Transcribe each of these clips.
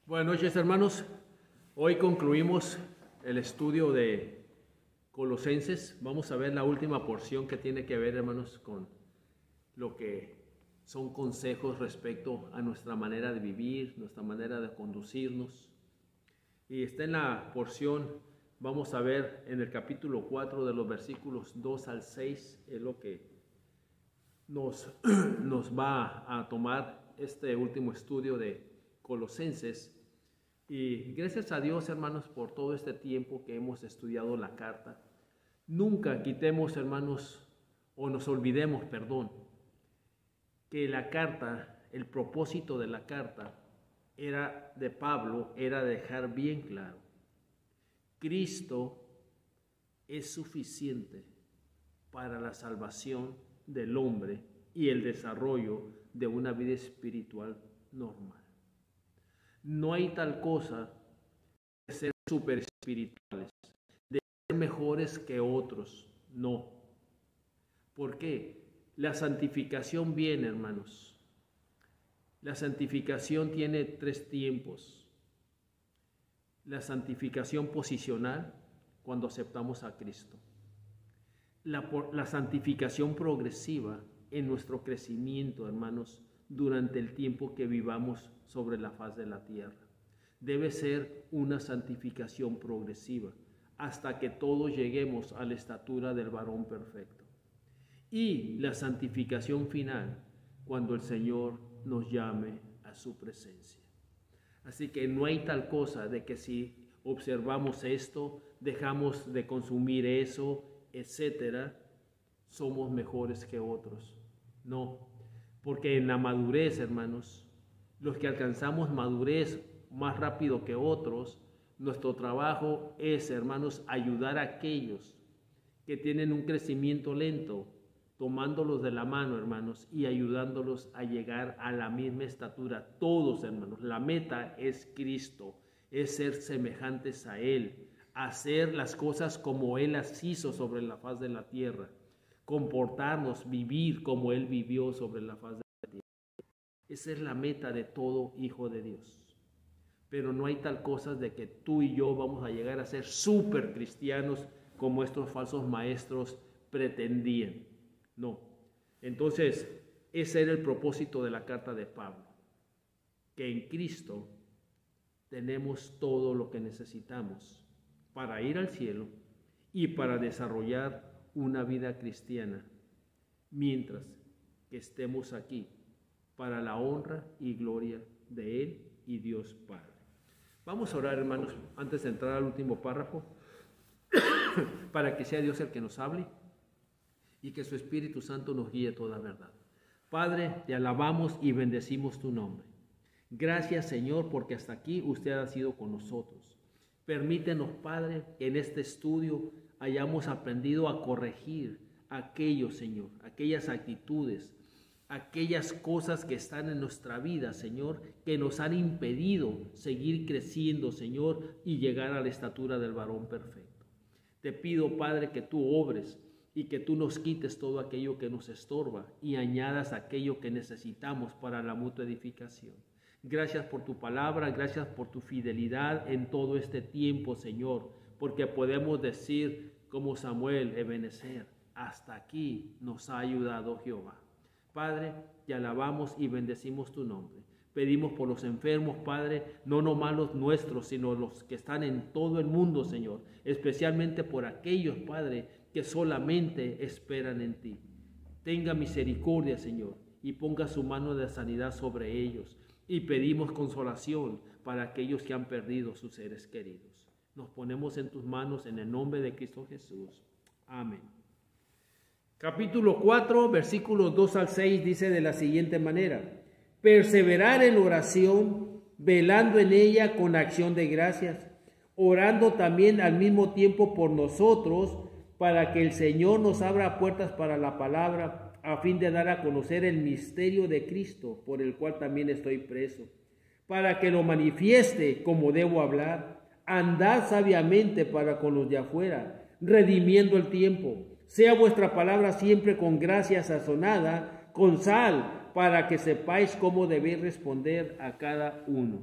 Buenas noches, hermanos. Hoy concluimos el estudio de Colosenses. Vamos a ver la última porción que tiene que ver, hermanos, con lo que son consejos respecto a nuestra manera de vivir, nuestra manera de conducirnos. Y está en la porción, vamos a ver en el capítulo 4 de los versículos 2 al 6, es lo que nos va a tomar este último estudio de Colosenses. Y gracias a Dios, hermanos, por todo este tiempo que hemos estudiado la carta. Nunca quitemos, hermanos, o nos olvidemos, que la carta, el propósito de la carta era de Pablo, era dejar bien claro: Cristo es suficiente para la salvación del hombre y el desarrollo de una vida espiritual normal. No hay tal cosa de ser super espirituales, de ser mejores que otros, no. ¿Por qué? La santificación viene, hermanos. La santificación tiene 3 tiempos. La santificación posicional, cuando aceptamos a Cristo. La santificación progresiva en nuestro crecimiento, hermanos, durante el tiempo que vivamos sobre la faz de la tierra. Debe ser una santificación progresiva hasta que todos lleguemos a la estatura del varón perfecto. Y la santificación final, cuando el Señor nos llame a su presencia. Así que no hay tal cosa de que si observamos esto, dejamos de consumir eso, etcétera, somos mejores que otros. No, porque en la madurez, hermanos, los que alcanzamos madurez más rápido que otros, nuestro trabajo es, hermanos, ayudar a aquellos que tienen un crecimiento lento, tomándolos de la mano, hermanos, y ayudándolos a llegar a la misma estatura. Todos, hermanos, la meta es Cristo, es ser semejantes a Él, hacer las cosas como Él las hizo sobre la faz de la tierra, comportarnos, vivir como Él vivió sobre la faz de la tierra. Esa es la meta de todo hijo de Dios. Pero no hay tal cosa de que tú y yo vamos a llegar a ser súper cristianos como estos falsos maestros pretendían. No. Entonces, ese era el propósito de la carta de Pablo. Que en Cristo tenemos todo lo que necesitamos para ir al cielo y para desarrollar una vida cristiana, mientras que estemos aquí, para la honra y gloria de Él y Dios Padre. Vamos a orar, hermanos, antes de entrar al último párrafo, para que sea Dios el que nos hable y que su Espíritu Santo nos guíe toda verdad. Padre, te alabamos y bendecimos tu nombre. Gracias, Señor, porque hasta aquí usted ha sido con nosotros. Permítenos, Padre, que en este estudio hayamos aprendido a corregir aquellos, Señor, aquellas actitudes, aquellas cosas que están en nuestra vida, Señor, que nos han impedido seguir creciendo, Señor, y llegar a la estatura del varón perfecto. Te pido, Padre, que tú obres y que tú nos quites todo aquello que nos estorba y añadas aquello que necesitamos para la mutua edificación. Gracias por tu palabra, gracias por tu fidelidad en todo este tiempo, Señor, porque podemos decir como Samuel, Ebenezer, hasta aquí nos ha ayudado Jehová. Padre, te alabamos y bendecimos tu nombre. Pedimos por los enfermos, Padre, no nomás los nuestros, sino los que están en todo el mundo, Señor, especialmente por aquellos, Padre, que solamente esperan en ti. Tenga misericordia, Señor, y ponga su mano de sanidad sobre ellos. Y pedimos consolación para aquellos que han perdido sus seres queridos. Nos ponemos en tus manos en el nombre de Cristo Jesús. Amén. Capítulo 4, versículos 2 al 6 dice de la siguiente manera: perseverar en oración, velando en ella con acción de gracias, orando también al mismo tiempo por nosotros, para que el Señor nos abra puertas para la palabra, a fin de dar a conocer el misterio de Cristo, por el cual también estoy preso, para que lo manifieste como debo hablar. Andad sabiamente para con los de afuera, redimiendo el tiempo. Sea vuestra palabra siempre con gracia sazonada, con sal, para que sepáis cómo debéis responder a cada uno.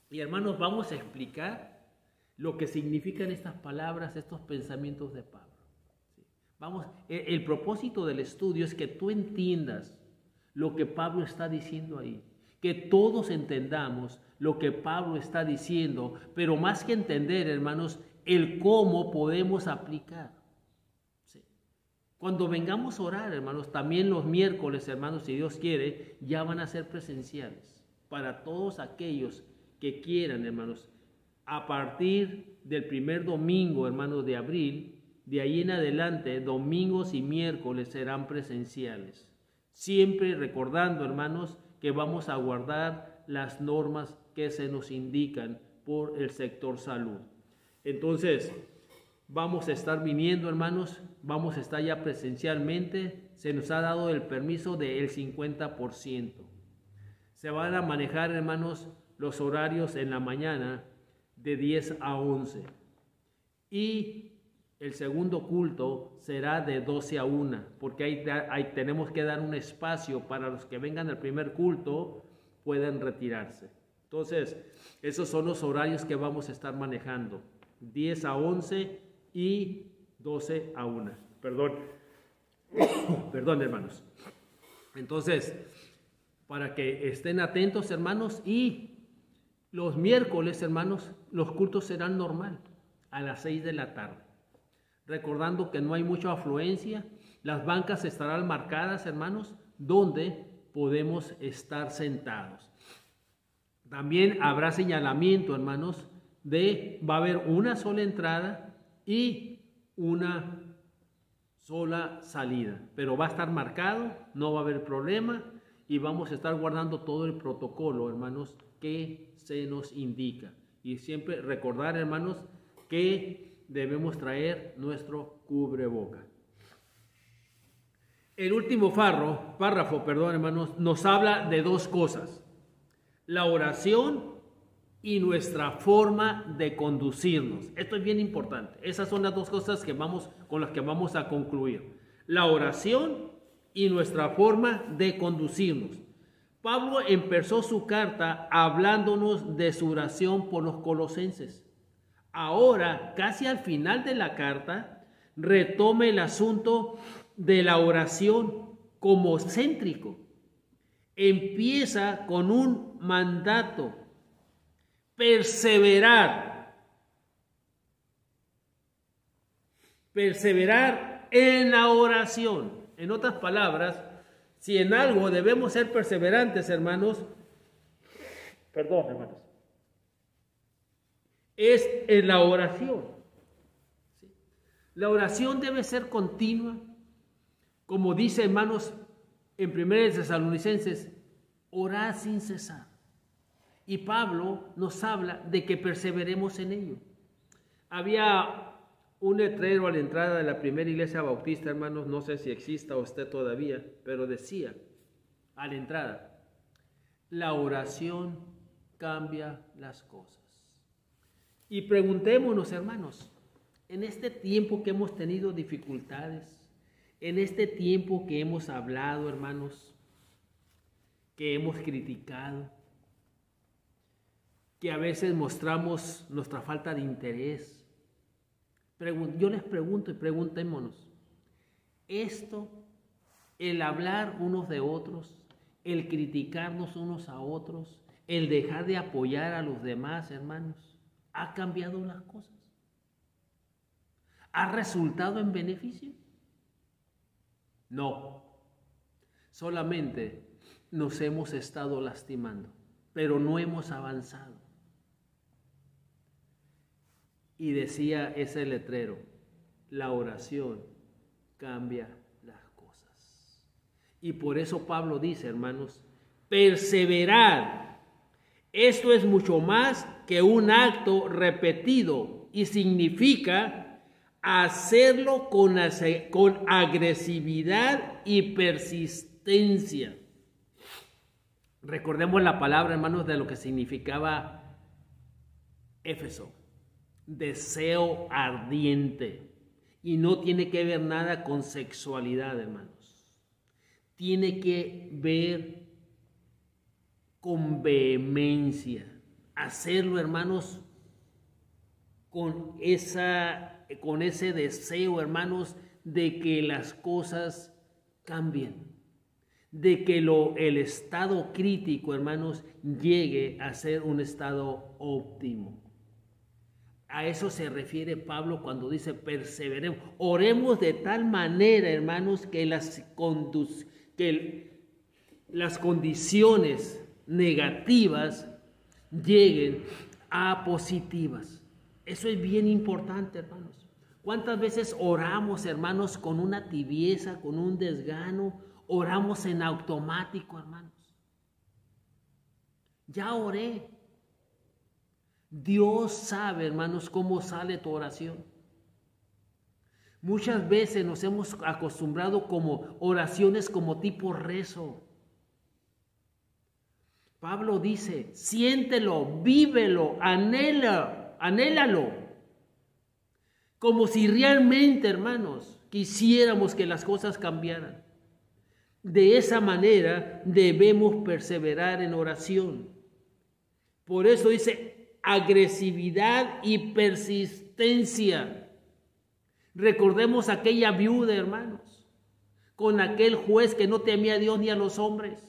Y hermanos, vamos a explicar lo que significan estas palabras, estos pensamientos de Pablo. Vamos, el propósito del estudio es que tú entiendas lo que Pablo está diciendo ahí, que todos entendamos lo que Pablo está diciendo, pero más que entender, hermanos, el cómo podemos aplicar. Sí. Cuando vengamos a orar, hermanos, también los miércoles, hermanos, si Dios quiere, ya van a ser presenciales para todos aquellos que quieran, hermanos, a partir del primer domingo, hermanos, de abril. De ahí en adelante, domingos y miércoles serán presenciales. Siempre recordando, hermanos, que vamos a guardar las normas que se nos indican por el sector salud. Entonces, vamos a estar viniendo, hermanos, vamos a estar ya presencialmente. Se nos ha dado el permiso del 50%. Se van a manejar, hermanos, los horarios en la mañana de 10 a 11. Y el segundo culto será de 12 a 1, porque ahí tenemos que dar un espacio para los que vengan al primer culto puedan retirarse. Entonces, esos son los horarios que vamos a estar manejando, 10 a 11 y 12 a 1. Perdón, hermanos. Entonces, para que estén atentos, hermanos, y los miércoles, hermanos, los cultos serán normal, a las 6 de la tarde. Recordando que no hay mucha afluencia, las bancas estarán marcadas, hermanos, donde podemos estar sentados. También habrá señalamiento, hermanos, va a haber una sola entrada y una sola salida, pero va a estar marcado, no va a haber problema y vamos a estar guardando todo el protocolo, hermanos, que se nos indica. Y siempre recordar, hermanos, que debemos traer nuestro cubreboca. El último párrafo, hermanos, nos habla de dos cosas: la oración y nuestra forma de conducirnos. Esto es bien importante. Esas son las dos cosas con las que vamos a concluir: la oración y nuestra forma de conducirnos. Pablo empezó su carta hablándonos de su oración por los colosenses. Ahora, casi al final de la carta, retoma el asunto de la oración como céntrico. Empieza con un mandato: perseverar en la oración. En otras palabras, si en algo debemos ser perseverantes, hermanos, es en la oración. La oración debe ser continua, como dice, hermanos, en 1 Tesalonicenses, orad sin cesar. Y Pablo nos habla de que perseveremos en ello. Había un letrero a la entrada de la primera iglesia bautista, hermanos, no sé si exista o esté todavía, pero decía a la entrada: la oración cambia las cosas. Y preguntémonos, hermanos, en este tiempo que hemos tenido dificultades, en este tiempo que hemos hablado, hermanos, que hemos criticado, que a veces mostramos nuestra falta de interés, yo les pregunto y preguntémonos: esto, el hablar unos de otros, el criticarnos unos a otros, el dejar de apoyar a los demás, hermanos, ¿ha cambiado las cosas? ¿Ha resultado en beneficio? No. Solamente nos hemos estado lastimando, pero no hemos avanzado. Y decía ese letrero: la oración cambia las cosas. Y por eso Pablo dice, hermanos, perseverar. Esto es mucho más que un acto repetido y significa hacerlo con agresividad y persistencia. Recordemos la palabra, hermanos, de lo que significaba Éfeso: deseo ardiente. Y no tiene que ver nada con sexualidad, hermanos. Tiene que ver con vehemencia, hacerlo, hermanos, con ese deseo, hermanos, de que las cosas cambien, de que el estado crítico, hermanos, llegue a ser un estado óptimo. A eso se refiere Pablo cuando dice perseveremos. Oremos de tal manera, hermanos, que las condiciones negativas lleguen a positivas. Eso es bien importante, hermanos. ¿Cuántas veces oramos, hermanos, con una tibieza, con un desgano? Oramos en automático, hermanos. Ya oré. Dios sabe, hermanos, cómo sale tu oración. Muchas veces nos hemos acostumbrado como oraciones como tipo rezo. Pablo dice, siéntelo, vívelo, anhélalo. Como si realmente, hermanos, quisiéramos que las cosas cambiaran. De esa manera debemos perseverar en oración. Por eso dice agresividad y persistencia. Recordemos aquella viuda, hermanos, con aquel juez que no temía a Dios ni a los hombres.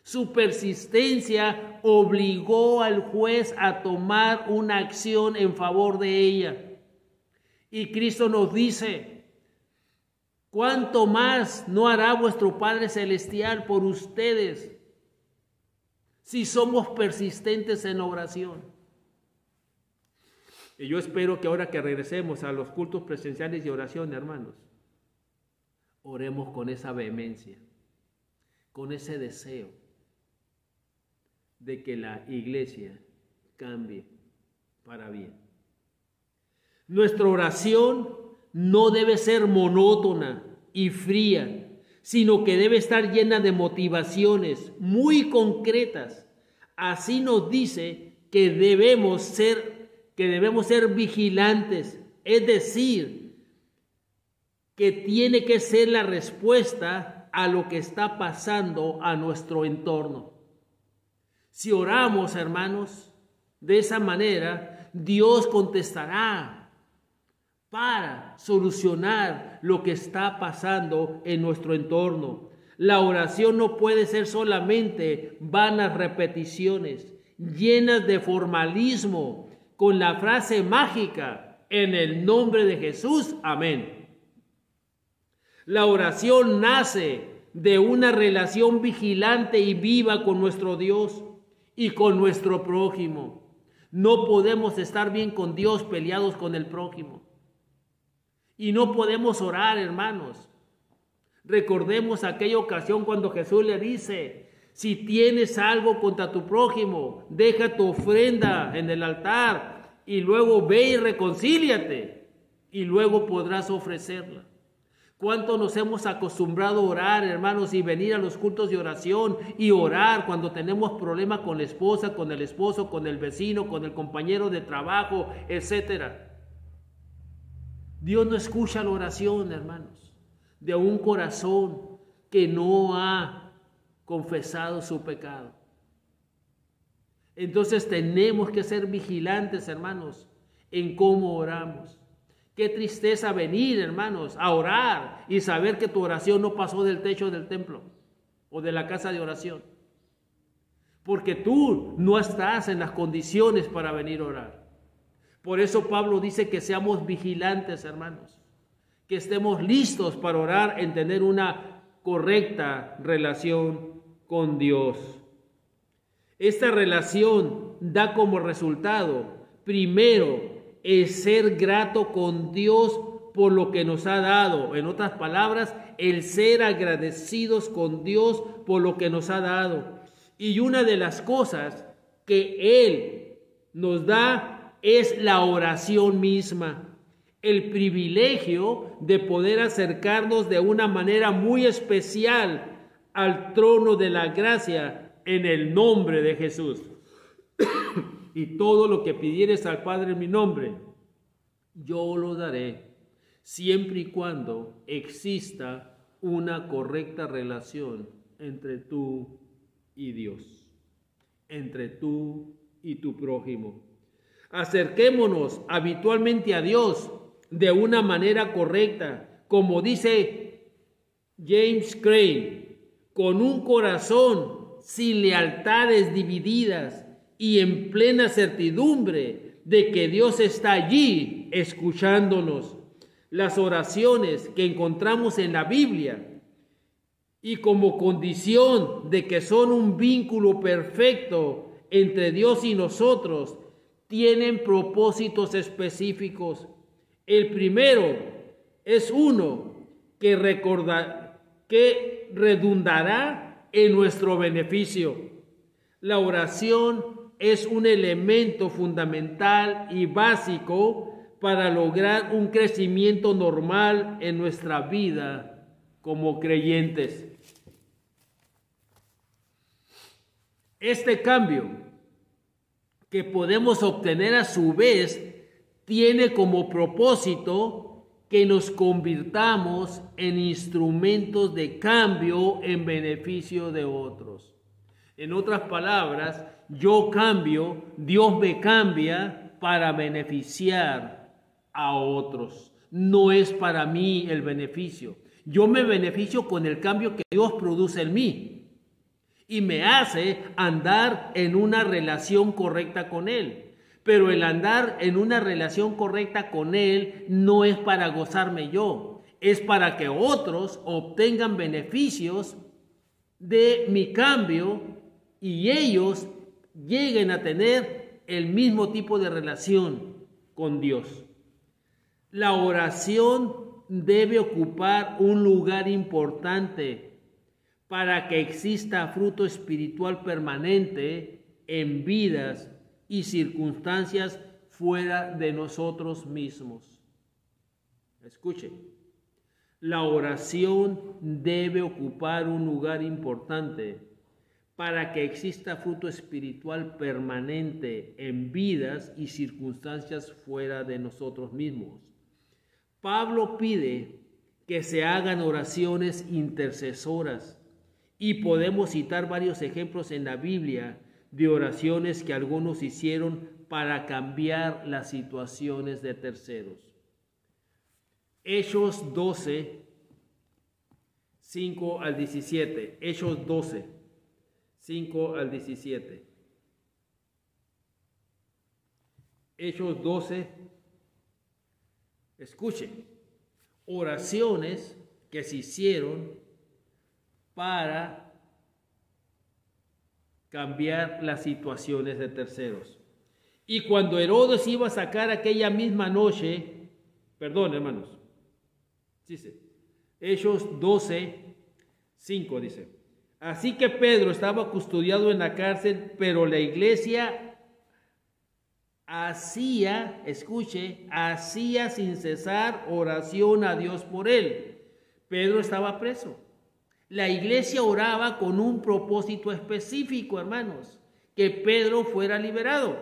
Su persistencia obligó al juez a tomar una acción en favor de ella. Y Cristo nos dice, ¿cuánto más no hará vuestro Padre Celestial por ustedes si somos persistentes en oración? Y yo espero que ahora que regresemos a los cultos presenciales de oración, hermanos, oremos con esa vehemencia, con ese deseo de que la iglesia cambie para bien. Nuestra oración no debe ser monótona y fría, sino que debe estar llena de motivaciones muy concretas. Así nos dice que debemos ser vigilantes, es decir, que tiene que ser la respuesta a lo que está pasando a nuestro entorno. Si oramos, hermanos, de esa manera, Dios contestará para solucionar lo que está pasando en nuestro entorno. La oración no puede ser solamente vanas repeticiones, llenas de formalismo, con la frase mágica, en el nombre de Jesús, amén. La oración nace de una relación vigilante y viva con nuestro Dios y con nuestro prójimo. No podemos estar bien con Dios peleados con el prójimo. Y no podemos orar, hermanos. Recordemos aquella ocasión cuando Jesús le dice, si tienes algo contra tu prójimo, deja tu ofrenda en el altar y luego ve y reconcíliate y luego podrás ofrecerla. ¿Cuánto nos hemos acostumbrado a orar, hermanos, y venir a los cultos de oración y orar cuando tenemos problemas con la esposa, con el esposo, con el vecino, con el compañero de trabajo, etcétera? Dios no escucha la oración, hermanos, de un corazón que no ha confesado su pecado. Entonces tenemos que ser vigilantes, hermanos, en cómo oramos. Qué tristeza venir, hermanos, a orar y saber que tu oración no pasó del techo del templo o de la casa de oración. Porque tú no estás en las condiciones para venir a orar. Por eso Pablo dice que seamos vigilantes, hermanos, que estemos listos para orar en tener una correcta relación con Dios. Esta relación da como resultado, primero, el ser grato con Dios por lo que nos ha dado. En otras palabras, el ser agradecidos con Dios por lo que nos ha dado. Y una de las cosas que Él nos da es la oración misma, el privilegio de poder acercarnos de una manera muy especial al trono de la gracia en el nombre de Jesús. Y todo lo que pidieres al Padre en mi nombre, yo lo daré, siempre y cuando exista una correcta relación entre tú y Dios, entre tú y tu prójimo. Acerquémonos habitualmente a Dios de una manera correcta, como dice James Craig, con un corazón sin lealtades divididas y en plena certidumbre de que Dios está allí escuchándonos. Las oraciones que encontramos en la Biblia y como condición de que son un vínculo perfecto entre Dios y nosotros, tienen propósitos específicos. El primero es uno que redundará en nuestro beneficio. La oración es un elemento fundamental y básico para lograr un crecimiento normal en nuestra vida como creyentes. Este cambio que podemos obtener a su vez tiene como propósito que nos convirtamos en instrumentos de cambio en beneficio de otros. En otras palabras, yo cambio, Dios me cambia para beneficiar a otros. No es para mí el beneficio. Yo me beneficio con el cambio que Dios produce en mí y me hace andar en una relación correcta con Él. Pero el andar en una relación correcta con Él no es para gozarme yo, es para que otros obtengan beneficios de mi cambio y ellos lleguen a tener el mismo tipo de relación con Dios. La oración debe ocupar un lugar importante para que exista fruto espiritual permanente en vidas y circunstancias fuera de nosotros mismos. Escuche, la oración debe ocupar un lugar importante para que exista fruto espiritual permanente en vidas y circunstancias fuera de nosotros mismos. Pablo pide que se hagan oraciones intercesoras y podemos citar varios ejemplos en la Biblia de oraciones que algunos hicieron para cambiar las situaciones de terceros. Hechos 12, 5 al 17. Hechos 12, 5 al 17. Hechos 12, escuchen, oraciones que se hicieron para cambiar las situaciones de terceros. Y cuando Herodes iba a sacar aquella misma noche, perdón hermanos, dice, Hechos 12, 5 dice, así que Pedro estaba custodiado en la cárcel, pero la iglesia hacía sin cesar oración a Dios por él. Pedro estaba preso. La iglesia oraba con un propósito específico, hermanos, que Pedro fuera liberado.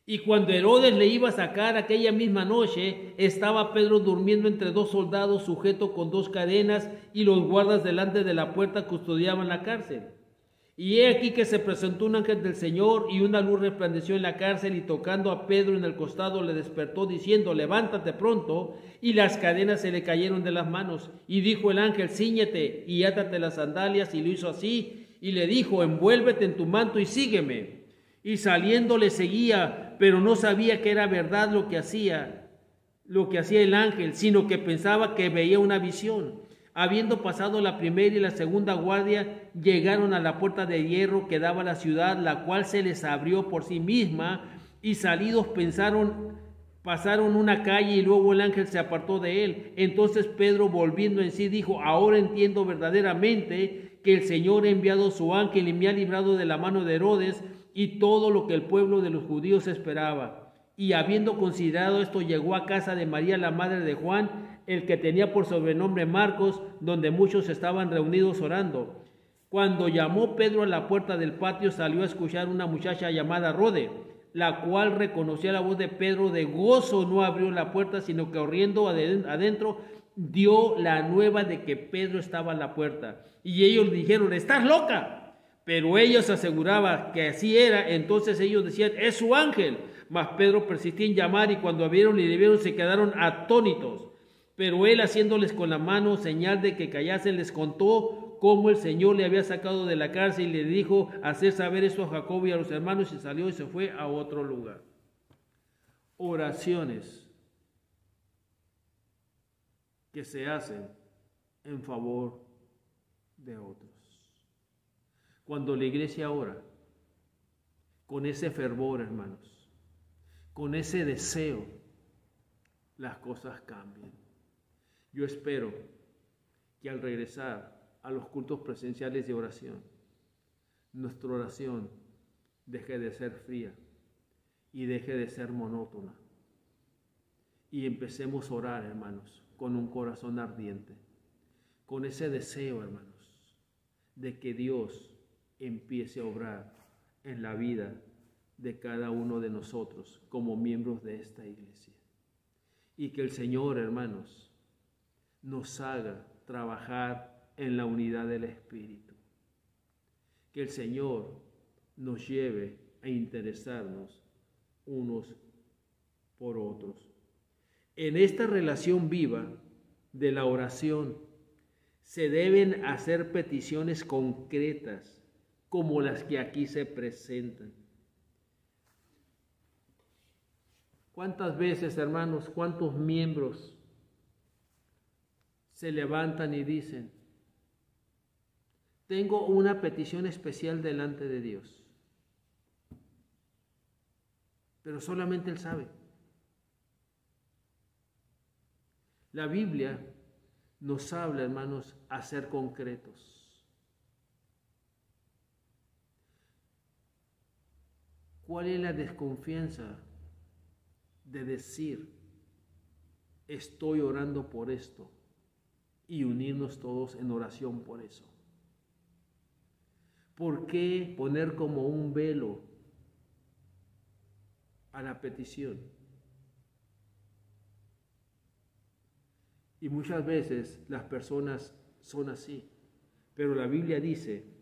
Y cuando Herodes le iba a sacar aquella misma noche, estaba Pedro durmiendo entre dos soldados sujeto con dos cadenas y los guardas delante de la puerta custodiaban la cárcel. Y he aquí que se presentó un ángel del Señor y una luz resplandeció en la cárcel y tocando a Pedro en el costado le despertó diciendo, levántate pronto, y las cadenas se le cayeron de las manos. Y dijo el ángel, cíñete y átate las sandalias, y lo hizo así, y le dijo, envuélvete en tu manto y sígueme. Y saliendo le seguía, pero no sabía que era verdad lo que hacía el ángel, sino que pensaba que veía una visión. Habiendo pasado la primera y la segunda guardia, llegaron a la puerta de hierro que daba a la ciudad, la cual se les abrió por sí misma, y salidos pasaron una calle y luego el ángel se apartó de él. Entonces Pedro, volviendo en sí, dijo, ahora entiendo verdaderamente que el Señor ha enviado su ángel y me ha librado de la mano de Herodes y todo lo que el pueblo de los judíos esperaba. Y habiendo considerado esto, llegó a casa de María, la madre de Juan, el que tenía por sobrenombre Marcos, donde muchos estaban reunidos orando. Cuando llamó Pedro a la puerta del patio, salió a escuchar una muchacha llamada Rode, la cual reconoció la voz de Pedro. De gozo no abrió la puerta, sino que corriendo adentro dio la nueva de que Pedro estaba a la puerta. Y ellos dijeron, ¿estás loca? Pero ellos aseguraban que así era. Entonces ellos decían, es su ángel. Mas Pedro persistía en llamar, y cuando vieron y le vieron se quedaron atónitos. Pero él, haciéndoles con la mano señal de que callasen, les contó cómo el Señor le había sacado de la cárcel, y le dijo hacer saber esto a Jacobo y a los hermanos, y salió y se fue a otro lugar. Oraciones que se hacen en favor de otros. Cuando la iglesia ora con ese fervor, hermanos, con ese deseo, las cosas cambian. Yo espero que al regresar a los cultos presenciales de oración, nuestra oración deje de ser fría y deje de ser monótona, y empecemos a orar, hermanos, con un corazón ardiente, con ese deseo, hermanos, de que Dios empiece a obrar en la vida de cada uno de nosotros como miembros de esta iglesia. Y que el Señor, hermanos, nos haga trabajar en la unidad del Espíritu. Que el Señor nos lleve a interesarnos unos por otros. En esta relación viva de la oración se deben hacer peticiones concretas como las que aquí se presentan. ¿Cuántas veces, hermanos, cuántos miembros se levantan y dicen, tengo una petición especial delante de Dios? Pero solamente Él sabe. La Biblia nos habla, hermanos, a ser concretos. ¿Cuál es la desconfianza de decir, estoy orando por esto, y unirnos todos en oración por eso? ¿Por qué poner como un velo a la petición? Y muchas veces las personas son así, pero la Biblia dice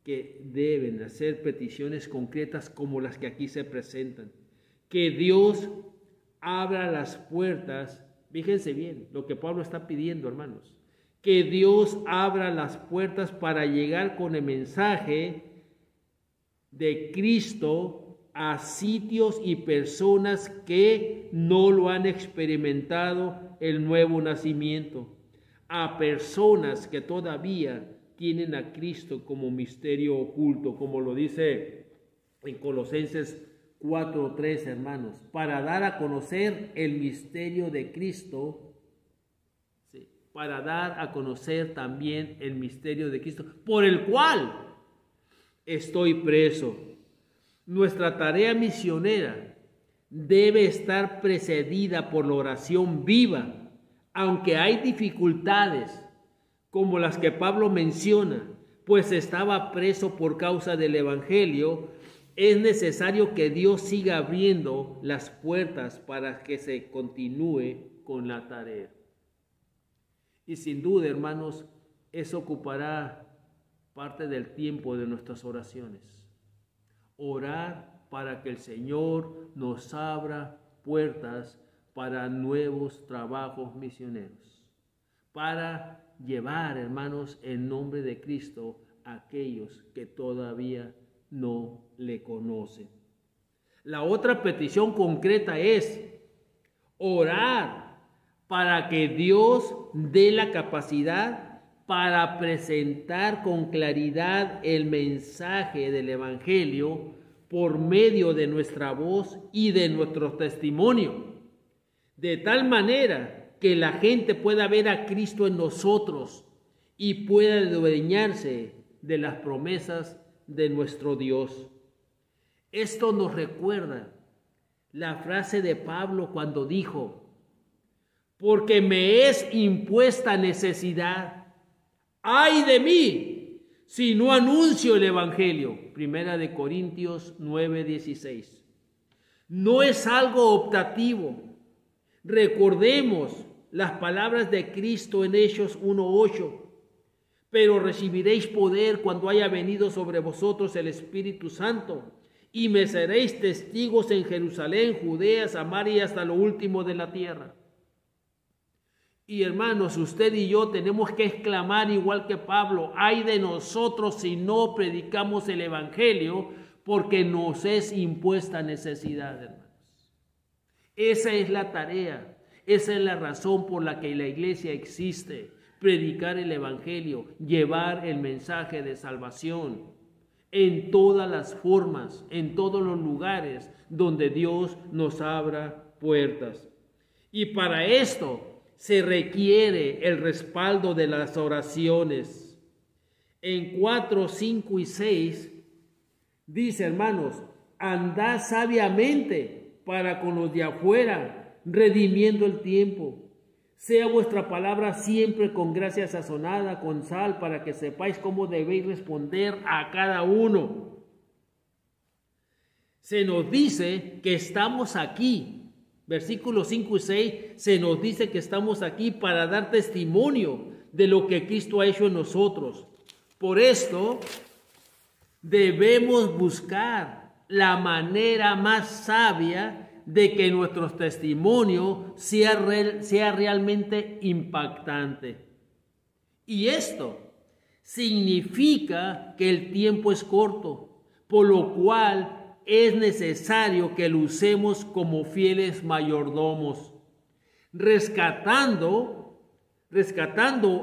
que deben hacer peticiones concretas como las que aquí se presentan. Que Dios abra las puertas. Fíjense bien lo que Pablo está pidiendo, hermanos. Que Dios abra las puertas para llegar con el mensaje de Cristo a sitios y personas que no lo han experimentado el nuevo nacimiento. A personas que todavía tienen a Cristo como misterio oculto, como lo dice en Colosenses 4:3, hermanos, para dar a conocer el misterio de Cristo, sí, para dar a conocer también el misterio de Cristo, por el cual estoy preso. Nuestra tarea misionera debe estar precedida por la oración viva, aunque hay dificultades como las que Pablo menciona, pues estaba preso por causa del Evangelio. Es necesario que Dios siga abriendo las puertas para que se continúe con la tarea. Y sin duda, hermanos, eso ocupará parte del tiempo de nuestras oraciones. Orar para que el Señor nos abra puertas para nuevos trabajos misioneros, para llevar, hermanos, el nombre de Cristo a aquellos que todavía no le conocen. La otra petición concreta es orar para que Dios dé la capacidad para presentar con claridad el mensaje del Evangelio por medio de nuestra voz y de nuestro testimonio, de tal manera que la gente pueda ver a Cristo en nosotros y pueda adueñarse de las promesas de nuestro Dios. Esto nos recuerda la frase de Pablo cuando dijo, porque me es impuesta necesidad, ¡ay de mí si no anuncio el Evangelio! Primera de Corintios 9:16. No es algo optativo. Recordemos las palabras de Cristo en Hechos 1:8. Pero recibiréis poder cuando haya venido sobre vosotros el Espíritu Santo, y me seréis testigos en Jerusalén, Judea, Samaria y hasta lo último de la tierra. Y hermanos, usted y yo tenemos que exclamar igual que Pablo: ay de nosotros si no predicamos el Evangelio, porque nos es impuesta necesidad, hermanos. Esa es la tarea, esa es la razón por la que la iglesia existe: predicar el Evangelio, llevar el mensaje de salvación en todas las formas, en todos los lugares donde Dios nos abra puertas. Y para esto se requiere el respaldo de las oraciones. En 4, 5 y 6 dice, hermanos: andad sabiamente para con los de afuera, redimiendo el tiempo. Sea vuestra palabra siempre con gracia sazonada, con sal, para que sepáis cómo debéis responder a cada uno. Se nos dice que estamos aquí. Versículos 5 y 6 se nos dice que estamos aquí para dar testimonio de lo que Cristo ha hecho en nosotros. Por esto debemos buscar la manera más sabia de que nuestro testimonio sea realmente impactante. Y esto significa que el tiempo es corto, por lo cual es necesario que lo usemos como fieles mayordomos, rescatando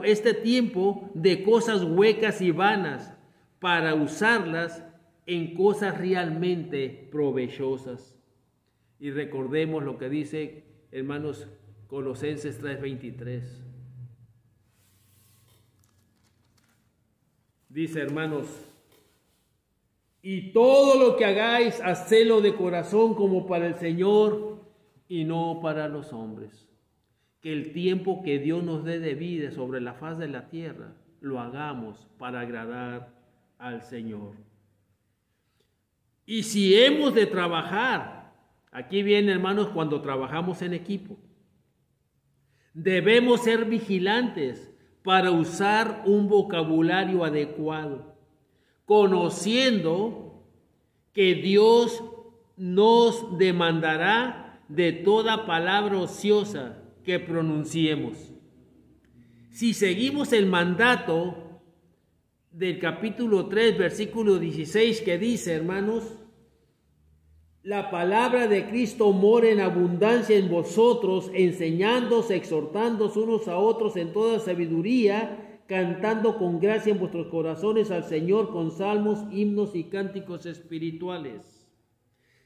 este tiempo de cosas huecas y vanas para usarlas en cosas realmente provechosas. Y recordemos lo que dice, hermanos, Colosenses 3:23. Dice, hermanos: y todo lo que hagáis, hacedlo de corazón como para el Señor y no para los hombres. Que el tiempo que Dios nos dé de vida sobre la faz de la tierra, lo hagamos para agradar al Señor. Y si hemos de trabajar, aquí viene, hermanos, cuando trabajamos en equipo, debemos ser vigilantes para usar un vocabulario adecuado, conociendo que Dios nos demandará de toda palabra ociosa que pronunciemos. Si seguimos el mandato del capítulo 3, versículo 16, que dice, hermanos: la palabra de Cristo mora en abundancia en vosotros, enseñándoos, exhortándoos unos a otros en toda sabiduría, cantando con gracia en vuestros corazones al Señor con salmos, himnos y cánticos espirituales.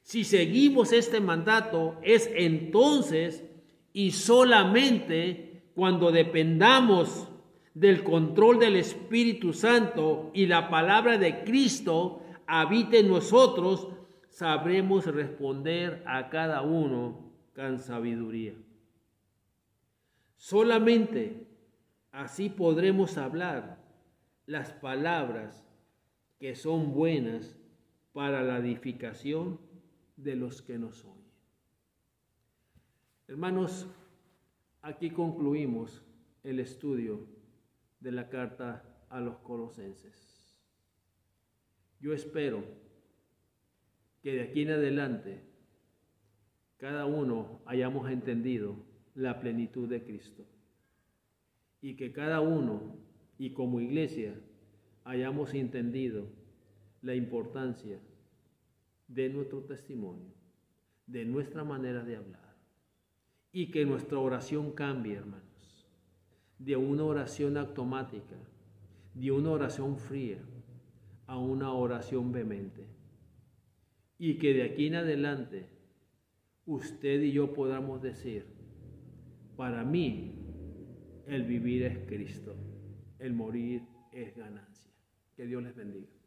Si seguimos este mandato, es entonces y solamente cuando dependamos del control del Espíritu Santo y la palabra de Cristo habite en nosotros, sabremos responder a cada uno con sabiduría. Solamente así podremos hablar las palabras que son buenas para la edificación de los que nos oyen. Hermanos, aquí concluimos el estudio de la carta a los Colosenses. Yo espero que de aquí en adelante cada uno hayamos entendido la plenitud de Cristo y que cada uno y como iglesia hayamos entendido la importancia de nuestro testimonio, de nuestra manera de hablar, y que nuestra oración cambie, hermanos, de una oración automática, de una oración fría, a una oración vehemente. Y que de aquí en adelante usted y yo podamos decir: para mí el vivir es Cristo, el morir es ganancia. Que Dios les bendiga.